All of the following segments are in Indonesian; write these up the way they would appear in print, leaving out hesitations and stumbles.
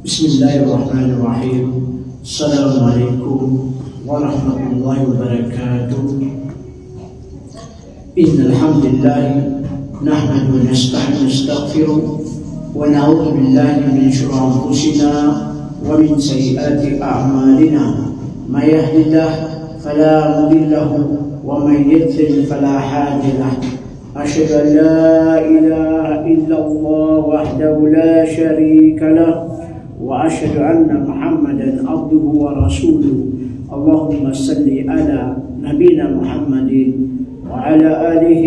Bismillahirrahmanirrahim. Assalamualaikum warahmatullahi wabarakatuh. Innal hamdalillah nahmadu wa nasta'inu wa nastaghfiruh wa na'udzu billahi min shururi anfusina wa min sayyiati a'malina. May yahdihillahu fala mudilla lahu wa may yudlil fala hadiya lahu. أشهد أن لا إله إلا الله وحده لا شريك له وأشهد أن محمدا عبده ورسوله اللهم صل على نبينا محمد وعلى آله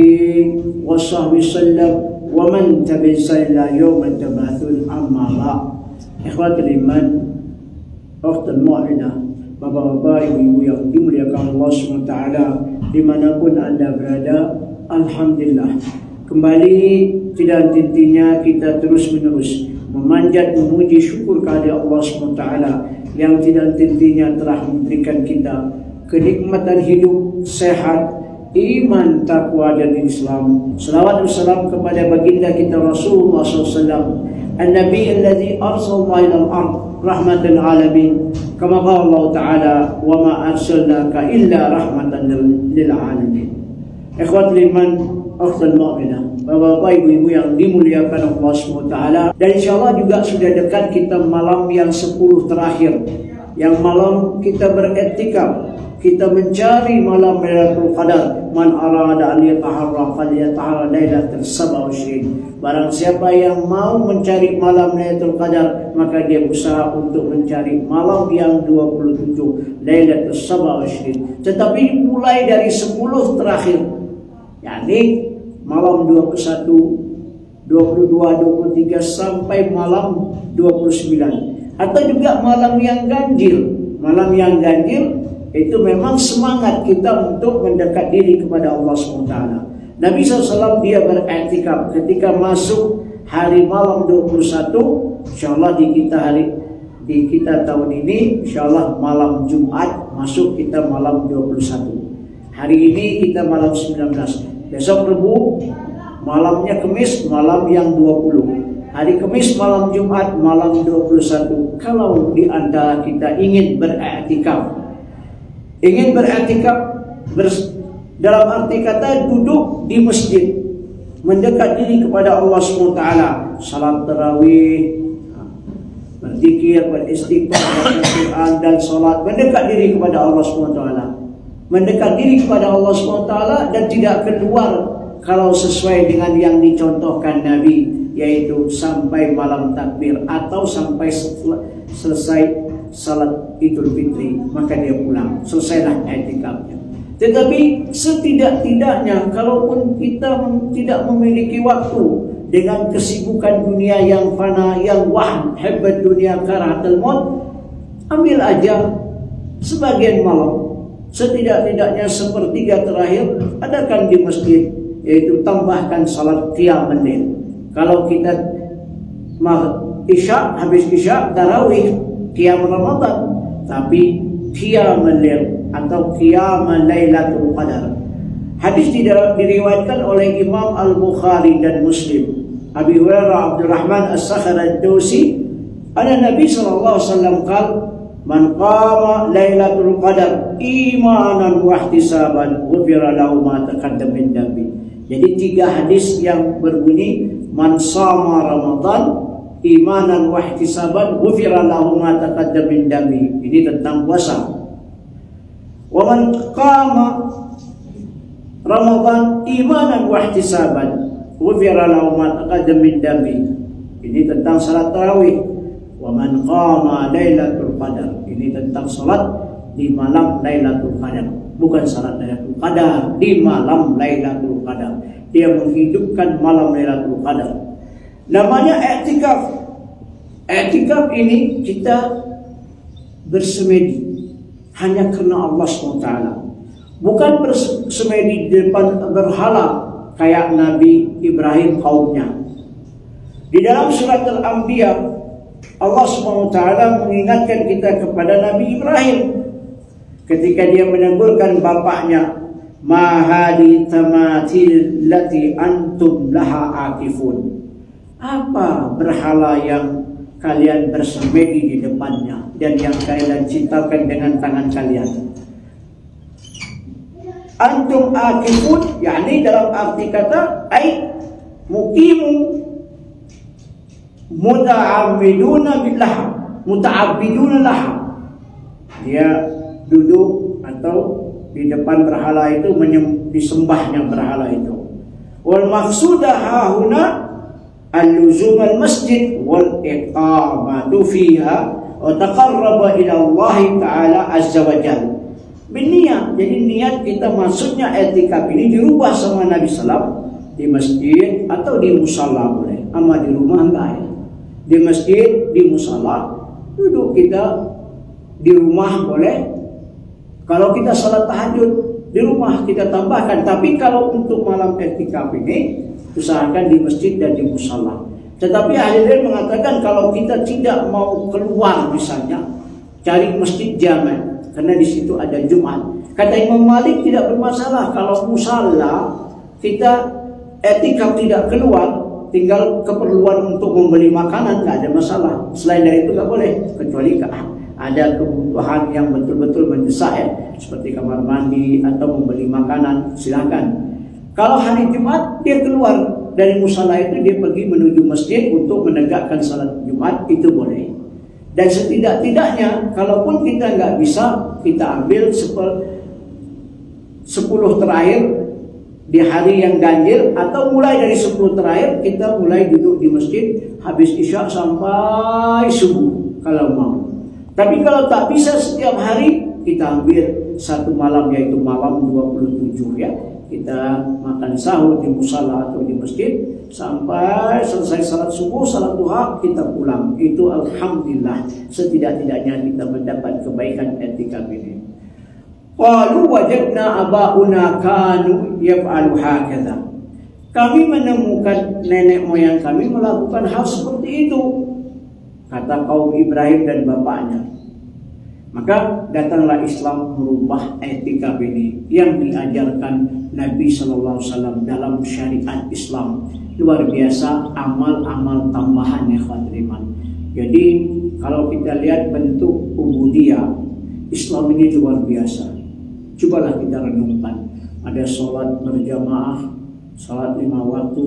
وصحبه وسلم ومن تبعهم إلى يوم التبعث أما بعد. إخوة الإيمان أخت المؤمنة, bapak-bapak, ibu-ibu yang dimuliakan Allah SWT, dimanapun anda berada, alhamdulillah, kembali tidak henti-hentinya kita terus-menerus memanjat, memuji, syukur kehadirat Allah SWT yang tidak henti-hentinya telah memberikan kita kenikmatan hidup, sehat, iman, takwa dan Islam. Salawat dan salam kepada baginda kita Rasulullah SAW, An-Nabi alladhi arsalna ilal ard rahmatan alamin, kama qala Allah Ta'ala, wa ma arsalnaka illa rahmatan lil alamin. Ikhwatul iman, akhtul mu'minah, bapak-bapak, ibu-ibu yang dimuliakan Allah SWT, dan insyaAllah juga sudah dekat kita malam yang 10 terakhir, yang malam kita beretikaf, kita mencari malam Lailatul Qadar. Man arada an yataharra falyataharra lailatul 27. Barang siapa yang mau mencari malam Lailatul Qadar, maka dia berusaha untuk mencari malam yang 27, Lailatul 27. Tetapi mulai dari 10 terakhir, yakni malam 21, 22, 23 sampai malam 29, atau juga malam yang ganjil. Malam yang ganjil itu memang semangat kita untuk mendekat diri kepada Allah SWT. Nabi SAW dia beriktikaf ketika masuk hari malam 21, insyaAllah di kita tahun ini, insyaAllah malam Jumat masuk kita malam 21. Hari ini kita malam 19, besok Rebu malamnya Kemis, malam yang 20. Hari Kemis malam Jumat malam 21. Kalau di antara kita ingin beriktikaf, dalam arti kata duduk di masjid, mendekat diri kepada Allah SWT, salat tarawih, berzikir, beristighfar, baca Quran dan salat, mendekat diri kepada Allah SWT, mendekat diri kepada Allah SWT dan tidak keluar kalau sesuai dengan yang dicontohkan Nabi, yaitu sampai malam takbir atau sampai selesai salat Idul Fitri, maka dia pulang, selesailah i'tikafnya. Tetapi setidak-tidaknya kalaupun kita tidak memiliki waktu dengan kesibukan dunia yang fana, yang wahn, hebat dunia karahatul maut, ambil aja sebagian malam, setidak-tidaknya sepertiga terakhir adakan di masjid, yaitu tambahkan salat qiyamul lail. Kalau kita isya, habis isya tarawih, qiyam Ramadan, tapi qiyamul lail atau qiyamul lailatul qadar. Hadis diriwayatkan oleh Imam Al-Bukhari dan Muslim. Abi Hurairah Abdurrahman As-Sakhar Ad-Dawsi, anna Nabi sallallahu alaihi wasallam qala, man qama lailatul qadar imanan wa ihtisaban ghufira lahu ma taqaddama min dhanbi. Jadi 3 hadis yang berbunyi man shama Ramadan imanan wa ihtisaban ghufira lahu ma taqaddama min dhanbi. Ini tentang puasa. Wa man qama Ramadan imanan wa ihtisaban ghufira lahu ma taqaddama min dhanbi. Ini tentang salat tarawih. Wa man qama lailatul qadar, ini tentang salat di malam Lailatul Qadar, bukan salat Lailatul Qadar, di malam Lailatul Qadar. Dia menghidupkan malam Lailatul Qadar. Namanya i'tikaf. I'tikaf ini kita bersemedi hanya karena Allah SWT, bukan bersemedi di depan berhala kayak Nabi Ibrahim kaumnya. Di dalam surat Al-Anbiya, Allah SWT mengingatkan kita kepada Nabi Ibrahim ketika dia menegurkan bapaknya, ma hadi tamatil lati antum laha akifun. Apa berhala yang kalian bersemedi di depannya, dan yang kalian cintakan dengan tangan kalian. Antum akifun, yakni dalam arti kata ay muqimu muta'abbiduna billah, muta'abbiduna lah. Dia duduk atau di depan berhala itu, disembahnya berhala itu. Wal maqsuda hahuna al-luzum al-masjid wal iqamatu fiha wa taqarraba ila Allah Ta'ala azza wa jalla. Biniat, jadi niat kita maksudnya etikaf ini dirubah sama Nabi Sallam di masjid atau di musala boleh, ama di rumah enggak ya. Di masjid, di musala, duduk kita di rumah boleh. Kalau kita salat tahajud di rumah kita tambahkan, tapi kalau untuk malam etikaf ini usahakan di masjid dan di musala. Tetapi ahli ilmu mengatakan kalau kita tidak mau keluar misalnya cari masjid jami', karena di situ ada Jumat. Kata Imam Malik tidak bermasalah kalau musala kita etikaf tidak keluar, tinggal keperluan untuk membeli makanan nggak ada masalah. Selain dari itu nggak boleh, kecuali ada kebutuhan yang betul-betul mendesak ya, seperti kamar mandi atau membeli makanan, silakan. Kalau hari Jumat dia keluar dari musala itu, dia pergi menuju masjid untuk menegakkan salat Jumat, itu boleh. Dan setidak-tidaknya kalaupun kita nggak bisa, kita ambil 10 terakhir di hari yang ganjil, atau mulai dari 10 terakhir kita mulai duduk di masjid habis isya sampai subuh kalau mau. Tapi kalau tak bisa setiap hari, kita ambil satu malam, yaitu malam 27 ya. Kita makan sahur di musala atau di masjid sampai selesai salat subuh, salat duha, kita pulang. Itu alhamdulillah, setidak-tidaknya kita mendapat kebaikan etikaf ini. Qalu wajadna abauna kanu yaf'alu hakadha. Kami menemukan nenek moyang kami melakukan hal seperti itu, kata kaum Ibrahim dan bapaknya. Maka datanglah Islam merubah etikaf ini yang diajarkan Nabi SAW dalam syariat Islam. Luar biasa amal-amal tambahan ya khadriman. Jadi kalau kita lihat bentuk ubudiyah Islam ini luar biasa. Cobalah kita renungkan. Ada sholat berjamaah, sholat 5 waktu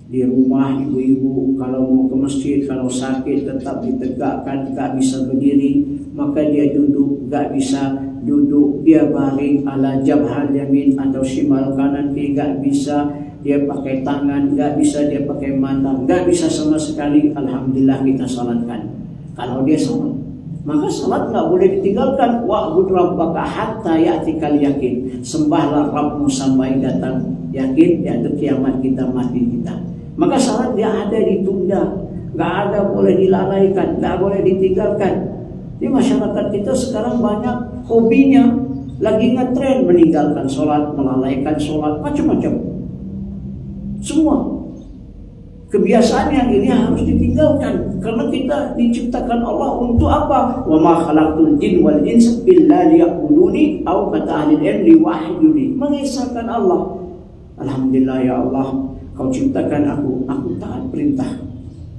di rumah. Ibu-ibu kalau mau ke masjid, kalau sakit tetap ditegakkan, gak bisa berdiri, maka dia duduk, gak bisa duduk, dia baring ala jabhal yamin atau shimal kanan, dia gak bisa, dia pakai tangan, gak bisa dia pakai mata, gak bisa sama sekali. Alhamdulillah kita salatkan. Kalau dia salat, maka salat gak boleh ditinggalkan. Wa'bud rabbaka hatta ya'tikal yakin. Sembahlah Rabbmu sampai datang yakin, yaitu kiamat kita, mati kita. Maka salat dia ada ditunda, gak ada boleh dilalaikan, gak boleh ditinggalkan. Di masyarakat kita sekarang banyak hobinya, lagi ngetren meninggalkan sholat, melalaikan sholat, macam-macam. Semua kebiasaan yang ini harus ditinggalkan, karena kita diciptakan Allah untuk apa? Wa ma khalaqtul jin wal insa illa liya'buduni, atau kata ahli ilmu liwahiduni, mengesahkan Allah. Alhamdulillah ya Allah, Kau ciptakan aku taat perintah.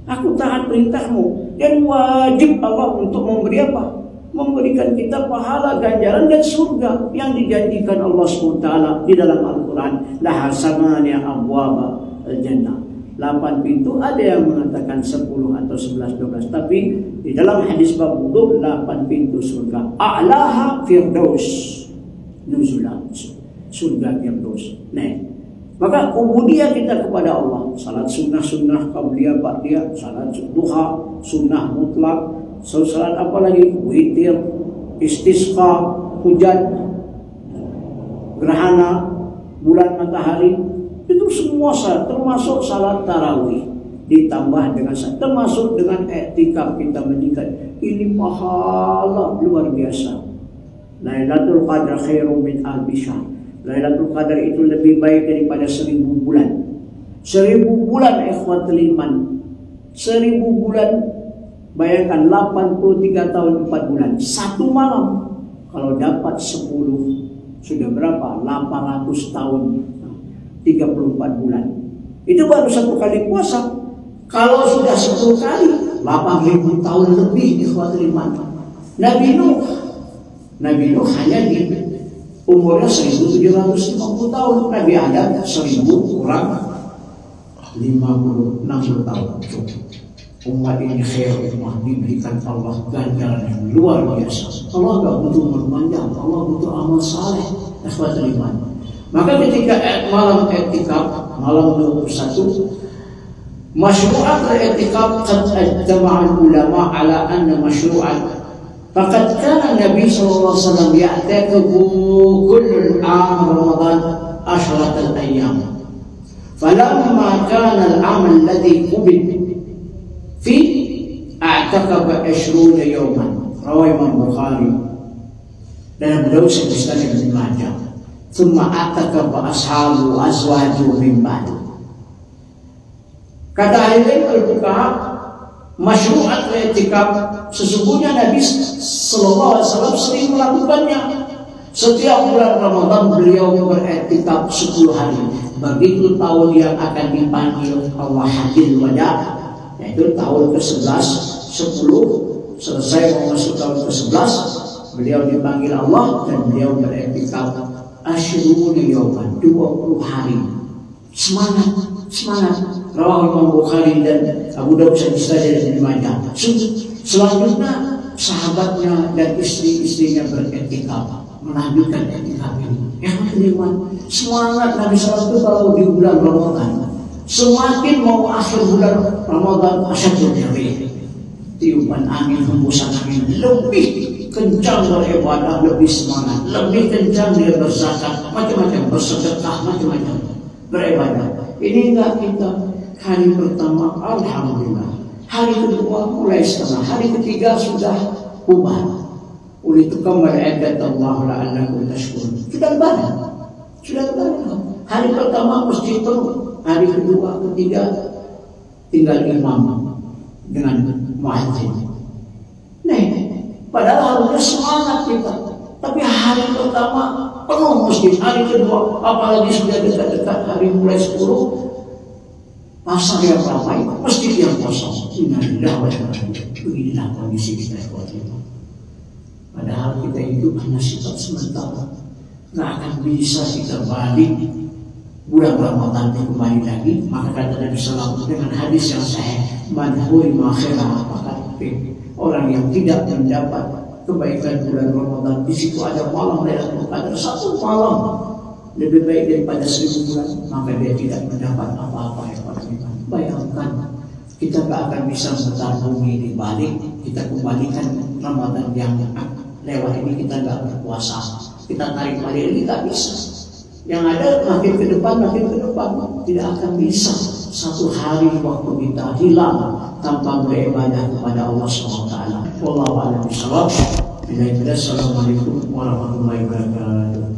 Aku taat perintahmu, dan wajib Allah untuk memberi apa? Memberikan kita pahala, ganjaran dan surga yang dijanjikan Allah SWT di dalam Al-Quran. Laha samaniya abwaba al-jannah. 8 pintu, ada yang mengatakan 10 atau 11, 12. Tapi di dalam hadis bab wudu 8 pintu surga. A'laha firdaus nuzulan, surga firdaus. Nah, maka ubudiyah kita kepada Allah, salat sunnah-sunnah, qabliyah, ba'diyah, salat duha, sunnah mutlak, salat apa lagi, witir, istisqa, hujan, gerhana, bulan matahari, itu semua salat, termasuk salat tarawih, ditambah dengan salat, termasuk dengan i'tikaf kita meningkat. Ini pahala luar biasa. Lailatul Qadar khairum min alfi syahr. Lailatul Qadar itu lebih baik daripada 1000 bulan. 1000 bulan ikhwatul iman. 1000 bulan, bayangkan 83 tahun 4 bulan. Satu malam kalau dapat 10 sudah berapa? 800 tahun, 34 bulan. Itu baru satu kali puasa. Kalau sudah 10 kali, 8.000 tahun lebih ikhwatul iman. Nabi Nuh hanya di umurnya 1750 tahun. Nabi Adam 1000 kurang 60 tahun. Umat ini khair umat, diberikan Allah ganjaran yang luar biasa. Allah gak butuh umur panjang, Allah butuh amal saleh. Ikhwatul iman. Maka ketika malam i'tikaf, malam 21, masyru'at al-i'tikaf qad ajtama'a al-ulama ala anna masyru'at faqad kana Nabi sallallahu alaihi wasallam ya'takifu kull 'am Ramadan 10 ayyam. Falamma kana al-'am alladhi qubid fi a'takafa 20 yawman. Rawi Imam Bukhari dan Abu Dawud dan Ibnu Majah. Thumma a'takafa ashabu azwaju min ba'd. Kata ahli al-fuqaha, masyru'at i'tikaf sesungguhnya Nabi sallallahu alaihi wasallam sering melakukannya. Setiap bulan Ramadan beliau beriktikaf 10 hari. Begitu tahun yang akan dipanggil Allah Hajjil Wada, yaitu tahun ke-11, 10 selesai memasuki tahun ke-11, beliau dipanggil Allah dan beliau beriktikaf asyurul yawman, 20 hari. Semangat. Rawahu Imam Bukhari dan Abu Dawud dan Ibnu Majah. Selanjutnya sahabatnya dan istri-istrinya beriktikaf, melanjutkan iktikaf ini. Yang kedua, semangat Nabi SAW itu kalau di bulan Ramadan. Semakin mau akhir bulan Ramadan, asyadul jari. Tiupan angin, hembusan angin lebih kencang beribadah, lebih semangat, lebih kencang dia berzakat, macam-macam, bersedekah, macam-macam, beribadah. Ini enggak kita hari pertama, alhamdulillah. Hari kedua mulai setengah, hari ketiga sudah ubah. Oleh itu kembali ayat Allah la'allakum tashkurun. Sudah banyak. Hari pertama masjid penuh, hari kedua, ketiga tinggal imam dengan muadzin. Padahal harusnya semangat kita. Tapi hari pertama penuh masjid, hari kedua apalagi sudah dekat-dekat hari mulai 10, pasar yang ramai, masjid yang kosong. Beginilah kondisi kita. Padahal kita hidup hanya sifat sementara. Nggak akan bisa kita balik bulan Ramadan kembali lagi. Maka kata Nabi SAW dengan hadis yang sahih, man hurima khairah faqad orang yang tidak mendapat kebaikan bulan Ramadan, di situ ada malam Lailatul Qadar, 1 malam lebih baik daripada 1000 bulan, maka dia tidak mendapat apa-apa. Bayangkan, kita gak akan bisa memutar bumi di balik, kita kembalikan Ramadan yang lewat ini, kita gak berpuasa, kita tarik balik, kita bisa. Yang ada makin ke depan, tidak akan bisa. Satu hari waktu kita hilang tanpa beribadah kepada Allah SWT. Wallahu a'lam bishawab. Assalamualaikum warahmatullahi wabarakatuh.